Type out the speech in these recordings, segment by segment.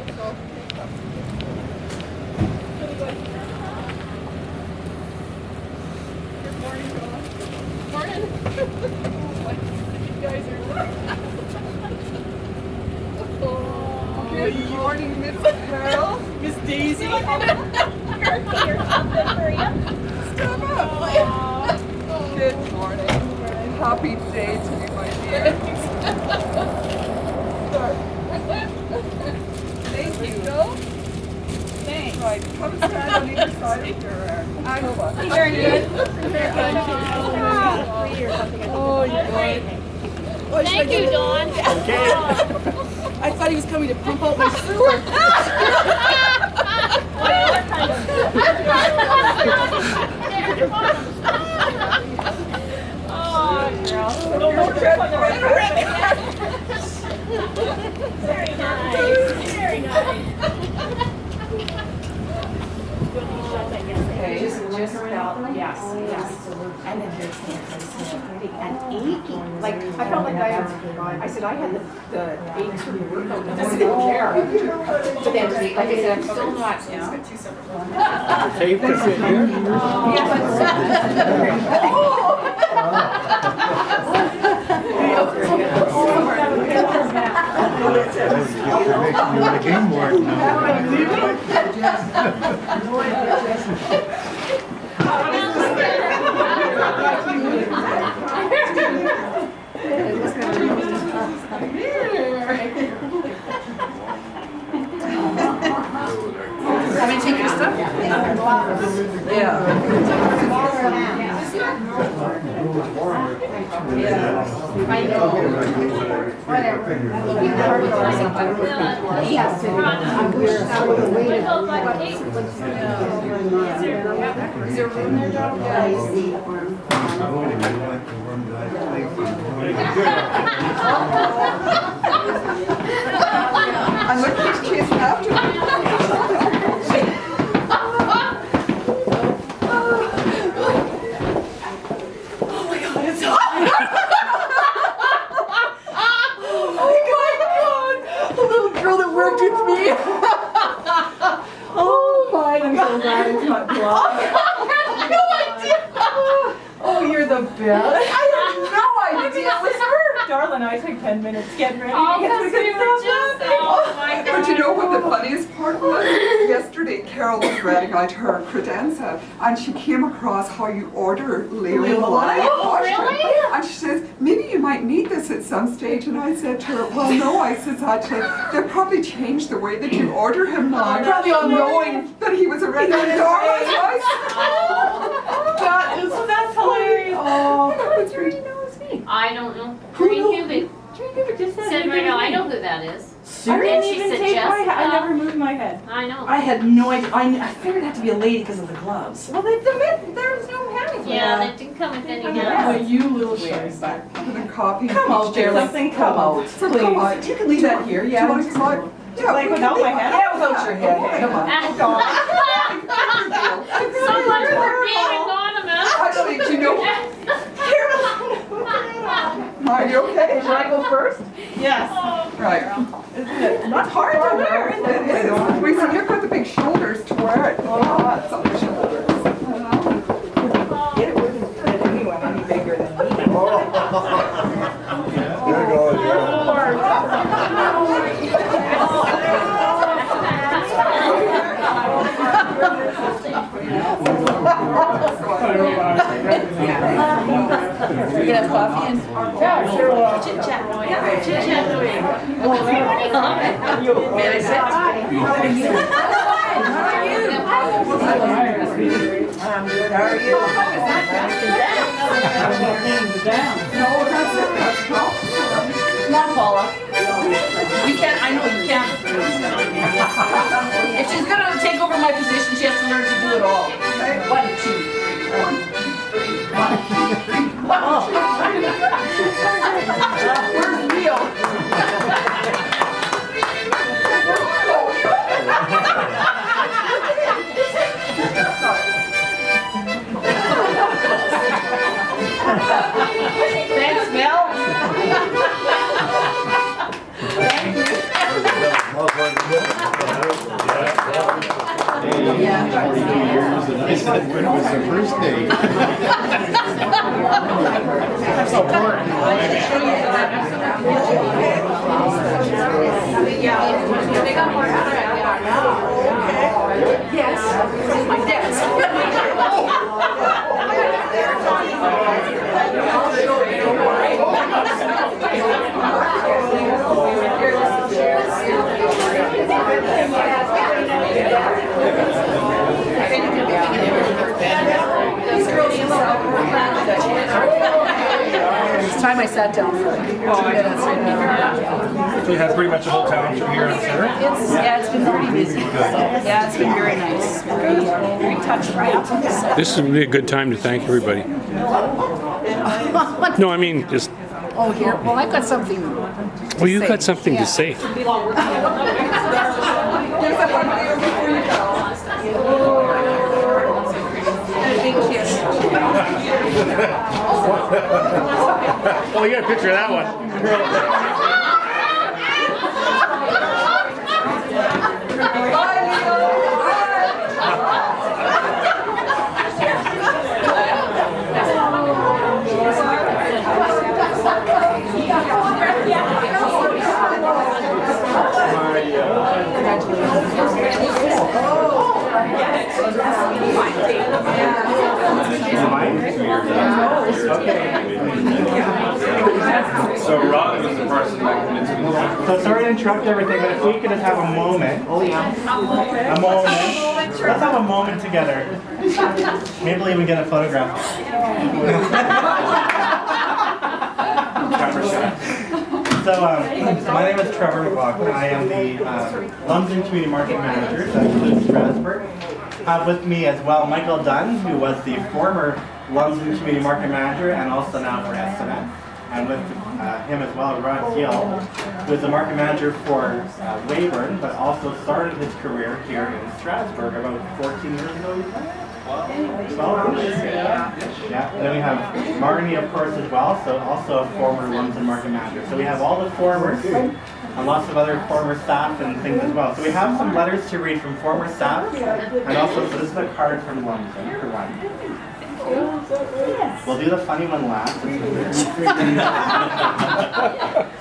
Good morning, Miss Carol. Miss Daisy. Turkey or something for you. Stop up. Good morning. Happy day to you, my dear. Thank you. Thanks. Right, come stand on either side of your Iowa. Very good. Oh, you're great. Thank you, Dawn. Okay. I thought he was coming to pump out my sewer. Very nice. Very nice. Okay, just felt, yes. And then there's and aching. Like, I felt like I said I had the aches from the workout. I just didn't care. But then, like I said, I'm still not, you know. Tape is in here. The game board now. Have you taken your stuff? Yeah. I know. Whatever. He has to. Is there room there, John? And look who's chasing after me. Oh, you're the best. I had no idea it was her. Darla and I took 10 minutes getting ready. Oh, because we were just, oh my God. But you know what the funniest part was? Yesterday, Carol was reading out her credenza, and she came across how you order Leo Live. Oh, really? And she says, maybe you might need this at some stage. And I said to her, well, no. I says, actually, they've probably changed the way that you order him now. Probably unknowing that he was a regular Darla's house. That's hilarious. Oh, What's your knows me? I don't know. Green Cubic Just said right now, I know who that is. I didn't She even take suggested my head. I that. never moved my head. I know. I had no idea. I figured it had to be a lady because of the gloves. Well, there was no head. Yeah, that didn't come with any Yeah. gun. You little shitbag. with a copy. Come out there, like, Something come out, Come please. out. You can leave that here, Do you yeah. want to come out? Yeah, Like without my head? Yeah, without your head. Come on. So much for being anonymous. Actually, do you know? Are you okay? Should I go first? Yes. Right. Not hard to wear. It is. We see you've got the big shoulders to wear it. Oh, that's on the shoulders. It wouldn't fit anyone any bigger than me. There goes, You can have coffee and chit chat. Chit chat. May I sit? How are you? How are you? No, that's it. That's top. Come on, Paula. You can't, I know you can't. If she's gonna take over my position, she has to learn to do it all. 1, 2, 3, 1, 2, 3. Oh. Where's Leo? Thanks, Mel. Thank you. It's the first day. That's so important. Yes, it's my desk. It's time I sat down for 2 minutes. So you have pretty much the whole town here in the center? It's been pretty busy. Yeah, it's been very nice. Very touch right. This would be a good time to thank everybody. No, I mean, just, Oh, here. Well, I've got something. well, you've got something to say. There's a hug there before you go. And a big kiss. Oh, you got a picture of that one. So Rob was the person that convinced me. So sorry to interrupt everything, but if we could just have a moment. Oh yeah. A moment. Let's have a moment together. Maybe we'll even get a photograph. So my name is Trevor McLaughlin. I am the London Community Market Manager at Strasbourg. Have with me as well Michael Dunn, who was the former London Community Market Manager and also now for SMF. And with him as well, Rod Gill, who is the market manager for Weyburn, but also started his career here in Strasbourg about 14 years ago. 12 years? Yeah. And then we have Marnie, of course, as well, so also a former London market manager. So we have all the formers and lots of other former staff and things as well. So we have some letters to read from former staff, and also, so this is a card from London for one. We'll do the funny one last.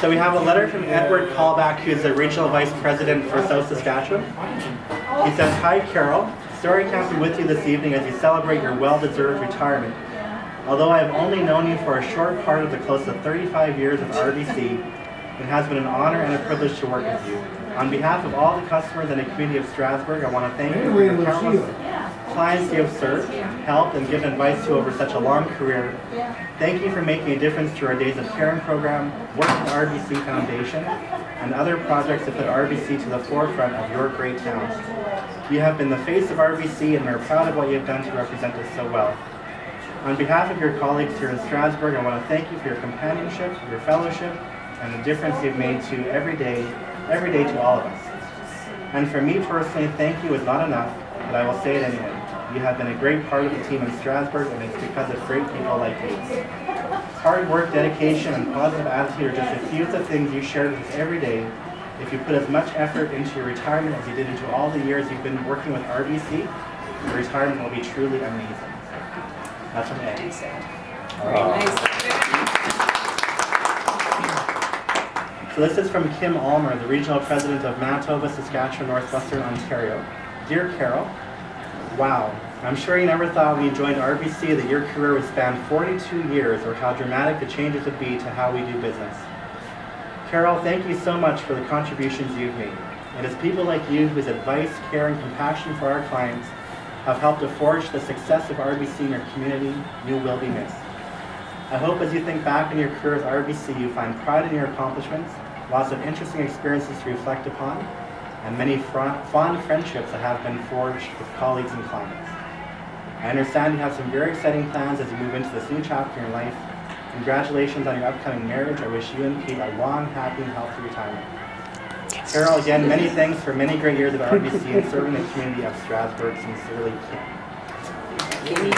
So we have a letter from Edward Callback, who's the Regional Vice President for South Saskatchewan. He says, "Hi Carol, sorry I can't be with you this evening as you celebrate your well-deserved retirement. Although I have only known you for a short part of the close to 35 years of RBC, it has been an honor and a privilege to work with you. On behalf of all the customers and the community of Strasbourg, I want to thank you for your countless clients you have served, helped, and given advice to over such a long career. Thank you for making a difference to our Days of Caring program, work with the RBC Foundation, and other projects that put RBC to the forefront of your great town. You have been the face of RBC and we are proud of what you have done to represent us so well. On behalf of your colleagues here in Strasbourg, I want to thank you for your companionship, your fellowship, and the difference you've made to every day to all of us. And for me personally, thank you is not enough, but I will say it anyway. You have been a great part of the team in Strasbourg, and it's because of great people like you. Hard work, dedication, and positive attitude are just a few of the things you share with us every day. If you put as much effort into your retirement as you did into all the years you've been working with RBC, your retirement will be truly amazing." That's what Eddie said. So this is from Kim Almer, the Regional President of Manitoba, Saskatchewan, Northwestern Ontario. "Dear Carol, wow, I'm sure you never thought when you joined RBC that your career would span 42 years or how dramatic the changes would be to how we do business. Carol, thank you so much for the contributions you've made. It is people like you whose advice, care, and compassion for our clients have helped to forge the success of RBC in your community. You will be missed. I hope as you think back on your career as RBC, you find pride in your accomplishments, lots of interesting experiences to reflect upon, and many fond friendships that have been forged with colleagues and clients. I understand you have some very exciting plans as you move into this new chapter in your life. Congratulations on your upcoming marriage. I wish you and Pete a long, happy, and healthy retirement. Carol, again, many thanks for many great years at RBC and serving the community of Strasbourg. Sincerely, Kim."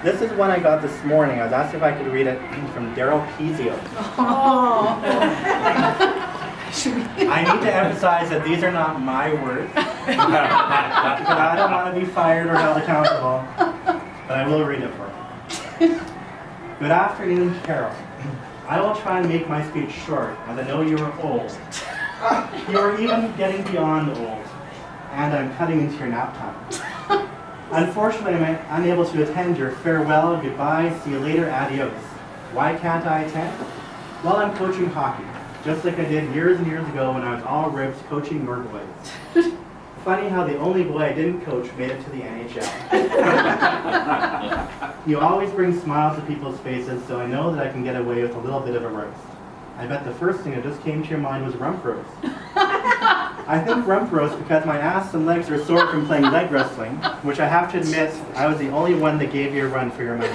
This is one I got this morning. I was asked if I could read it from Daryl Pizio. Oh. I need to emphasize that these are not my words. Because I don't want to be fired or held accountable. But I will read it for you. Good afternoon, Carol. I will try and make my speech short, as I know you are old. You are even getting beyond old. And I'm cutting into your nap time. Unfortunately, I'm unable to attend your farewell, goodbye, see you later, adios. Why can't I attend? Well, I'm coaching hockey, just like I did years and years ago when I was all ribs coaching your boys. Funny how the only boy I didn't coach made it to the NHL. You always bring smiles to people's faces, so I know that I can get away with a little bit of a roast. I bet the first thing that just came to your mind was rump roast. I think rump roast because my ass and legs are sore from playing leg wrestling, which I have to admit, I was the only one that gave you a run for your money.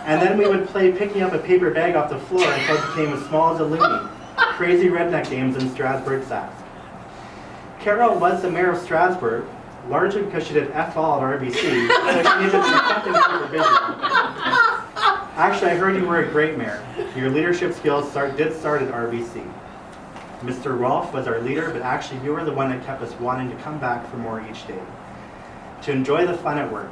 And then we would play picking up a paper bag off the floor until it became as small as a loony. Crazy redneck games in Strasbourg, Sask. Carol was the mayor of Strasbourg, largely because she did F all at RBC, so she needed to do something to keep her busy. Actually, I heard you were a great mayor. Your leadership skills did start at RBC. Mr. Rolfe was our leader, but actually you were the one that kept us wanting to come back for more each day. To enjoy the fun at work.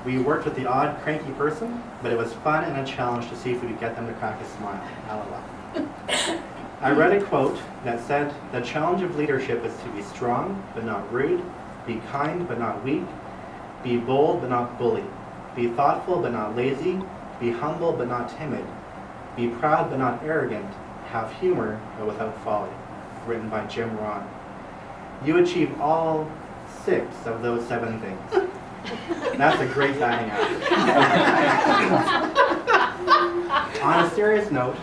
We worked with the odd, cranky person, but it was fun and a challenge to see if we could get them to crack a smile. LOL. I read a quote that said, the challenge of leadership is to be strong, but not rude, be kind, but not weak, be bold, but not bully, be thoughtful, but not lazy, be humble, but not timid, be proud, but not arrogant, have humor, but without folly. Written by Jim Ron. You achieve all 6 of those 7 things. That's a great batting average. On a serious note,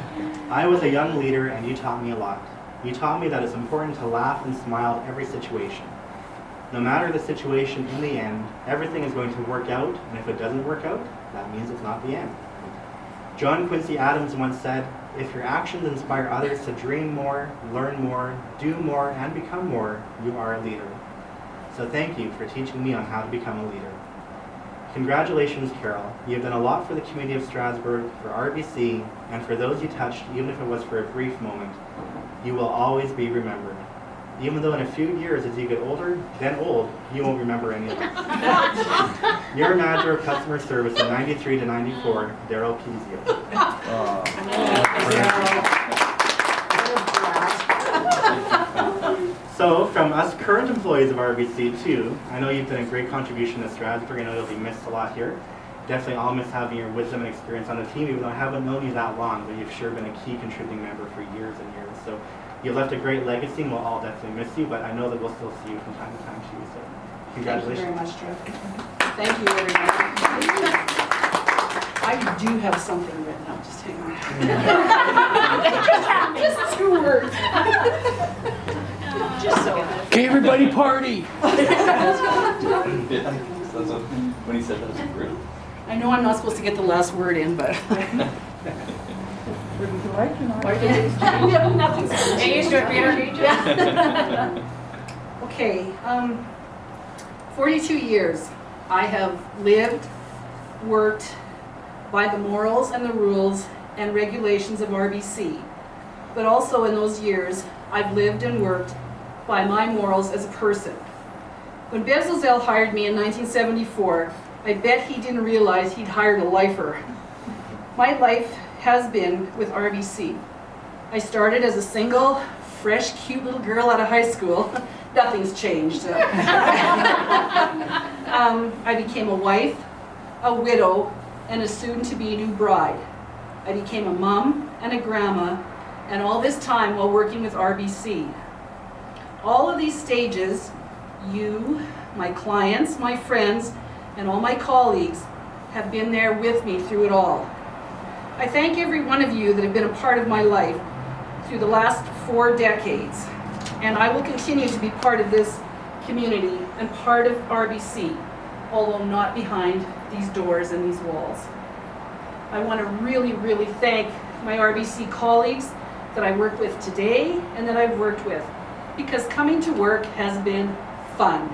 I was a young leader and you taught me a lot. You taught me that it's important to laugh and smile at every situation. No matter the situation, in the end, everything is going to work out, and if it doesn't work out, that means it's not the end. John Quincy Adams once said, if your actions inspire others to dream more, learn more, do more, and become more, you are a leader. So thank you for teaching me on how to become a leader. Congratulations, Carol. You have done a lot for the community of Strasbourg, for RBC, and for those you touched, even if it was for a brief moment. You will always be remembered. Even though in a few years, as you get older, then old, you won't remember any of it. Your manager of customer service in 93 to 94, Daryl Pizio. So, from us current employees of RBC too, I know you've done a great contribution to Strasbourg. I know you'll be missed a lot here. Definitely all miss having your wisdom and experience on the team, even though I haven't known you that long, but you've sure been a key contributing member for years and years. So you've left a great legacy, and we'll all definitely miss you, but I know that we'll still see you from time to time too. So congratulations. Thank you very much, Drew. Thank you, everybody. I do have something written up, just hang on. Just 2 words. Just so. Okay, everybody party. When he said that was great. I know I'm not supposed to get the last word in, but. Nothing's. Hey, you should be interviewed. Okay, 42 years I have lived, worked by the morals and the rules and regulations of RBC. But also in those years, I've lived and worked by my morals as a person. When Bezalzel hired me in 1974, I bet he didn't realize he'd hired a lifer. My life has been with RBC. I started as a single, fresh, cute little girl out of high school. Nothing's changed. I became a wife, a widow, and a soon-to-be new bride. I became a mom and a grandma, and all this time while working with RBC. All of these stages, you, my clients, my friends, and all my colleagues have been there with me through it all. I thank every one of you that have been a part of my life through the last 4 decades, and I will continue to be part of this community and part of RBC, although not behind these doors and these walls. I want to really, really thank my RBC colleagues that I work with today and that I've worked with, because coming to work has been fun.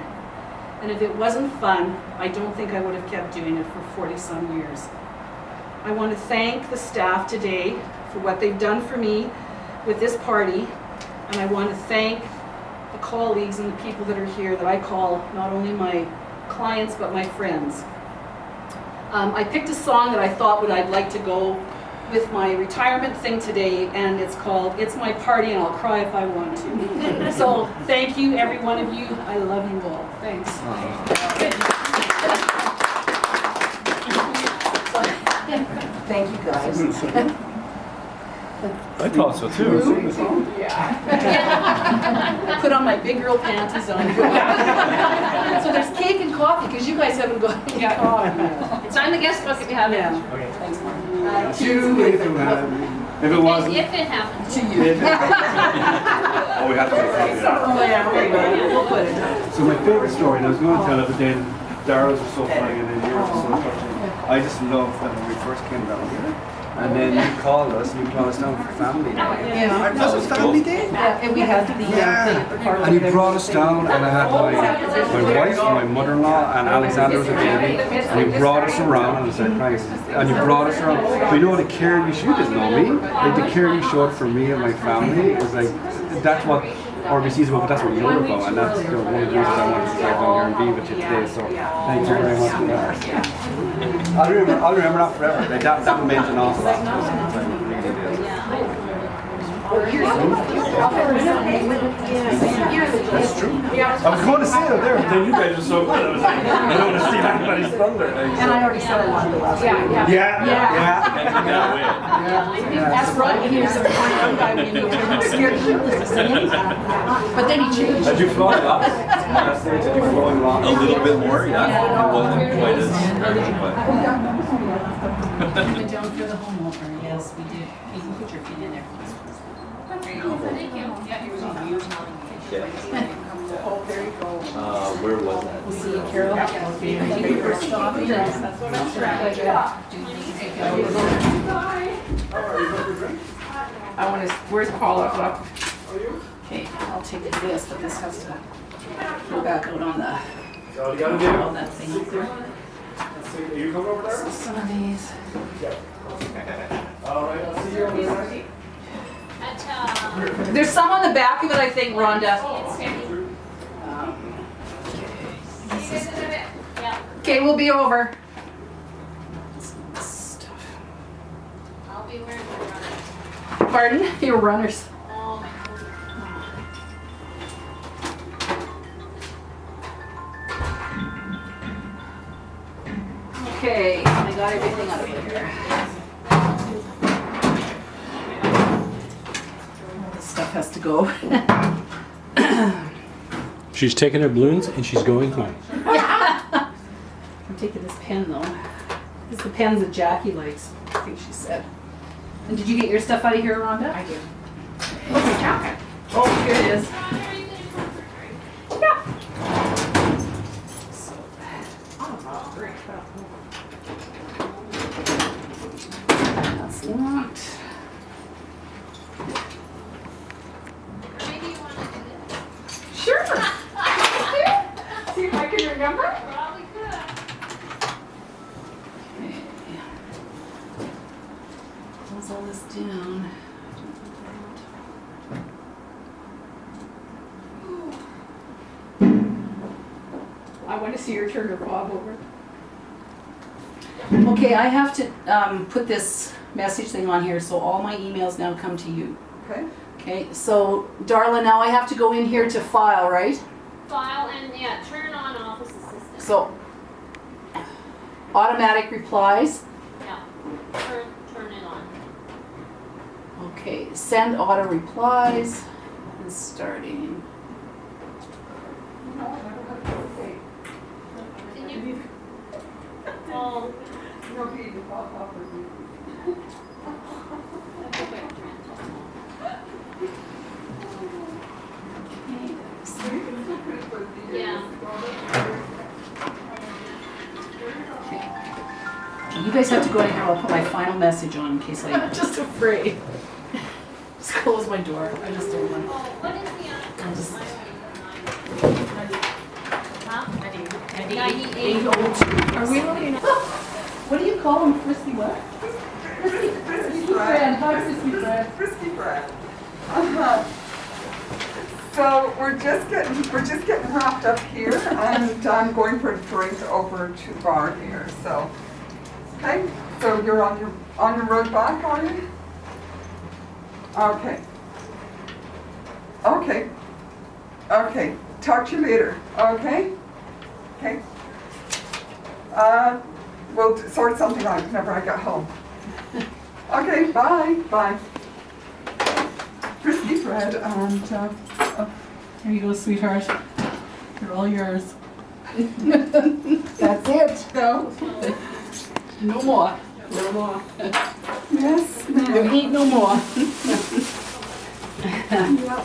And if it wasn't fun, I don't think I would have kept doing it for 40-some years. I want to thank the staff today for what they've done for me with this party, and I want to thank the colleagues and the people that are here that I call not only my clients but my friends. I picked a song that I thought I'd like to go with my retirement thing today, and it's called It's My Party and I'll Cry If I Want to. So thank you, every one of you. I love you all. Thanks. Thank you, guys. I thought so too. Put on my big girl panties on. So there's cake and coffee, because you guys haven't got any coffee. It's on the guest book if you have it. Yeah. Thanks, Mark. If it wasn't. If it happens. To you. Oh, we have to make coffee. Oh, yeah, we'll put it. So my favorite story, and I was going to tell it, but then Daryl's was so funny and then yours was so touching. I just love when we first came down here. And then you called us and you brought us down for family day. Yeah. That was family day? Yeah, and we had the And you brought us down, and I had my wife, my mother-in-law, and Alexander was a baby. And you brought us around, and I said, Christ. And you brought us around. But you know the care you showed, you didn't know me. Like the care you showed for me and my family is like, that's what RBC is about, but that's what you're about. And that's one of the reasons I wanted to get down here and be with you today. So thank you very much for that. I'll remember that forever. Like that meant an awful lot to us. That's true. I was going to say it up there, but then you guys are so good. I was like, I don't want to steal anybody's thunder. And I already said I wanted to last. That's right, and he was a young guy when he was scared to say anything. But then he changed. Did you flow a lot? Last day, did you flow a lot? A little bit more, yeah. It wasn't quite as Even down for the home opener, yes, we did. You can put your feet in there. Thank you. Yeah, he was on mute. Oh, there you go. where was that? We'll see you, Carol. Thank you for stopping. That's what I'm I want to, where's Paula? Okay, I'll take this, but this has to go back out on the, So you gotta do. on that thing up there. You come over there? So some of these. All right, I'll see you over there. There's some on the back of it, I think, Rhonda. Okay, we'll be over. I'll be wearing my runners. Pardon? Your runners. Oh, my God. Okay, I got everything out of here. All this stuff has to go. She's taking her balloons and she's going home. I'm taking this pen though. This is the pens that Jackie likes, I think she said. And did you get your stuff out of here, Rhonda? I did. Okay, Jackie. Oh, here it is. Yeah. That's locked. Maybe you want to do this? Sure. See if I can remember. Probably could. Okay. Close all this down. I want to see her turn her fob over. Okay, I have to put this message thing on here, so all my emails now come to you. Okay. Okay, so Darla, now I have to go in here to file, right? File and, yeah, turn on office assistant. So, automatic replies. Yeah, turn it on. Okay, send auto replies. And starting. Can you? Oh. Yeah. You guys have to go in here. I'll put my final message on in case I'm just afraid. Just close my door. I just don't want. Oh, what is the I'll just- 98. Are we looking at? What do you call them? Frisky what? Frisky Fred. Hi, Fred. Frisky Fred. Frisky Fred. So we're just getting wrapped up here, and I'm going for a drink over to the bar here. So, okay. So you're on your road back, are you? Okay. Okay. Okay. Talk to you later. Okay. Okay. We'll sort something out whenever I get home. Okay. Bye. Bye. Frisky Fred and. Here you go, sweetheart. They're all yours. That's it. No. No more. No more. Yes, You ma'am. eat no more. Yeah.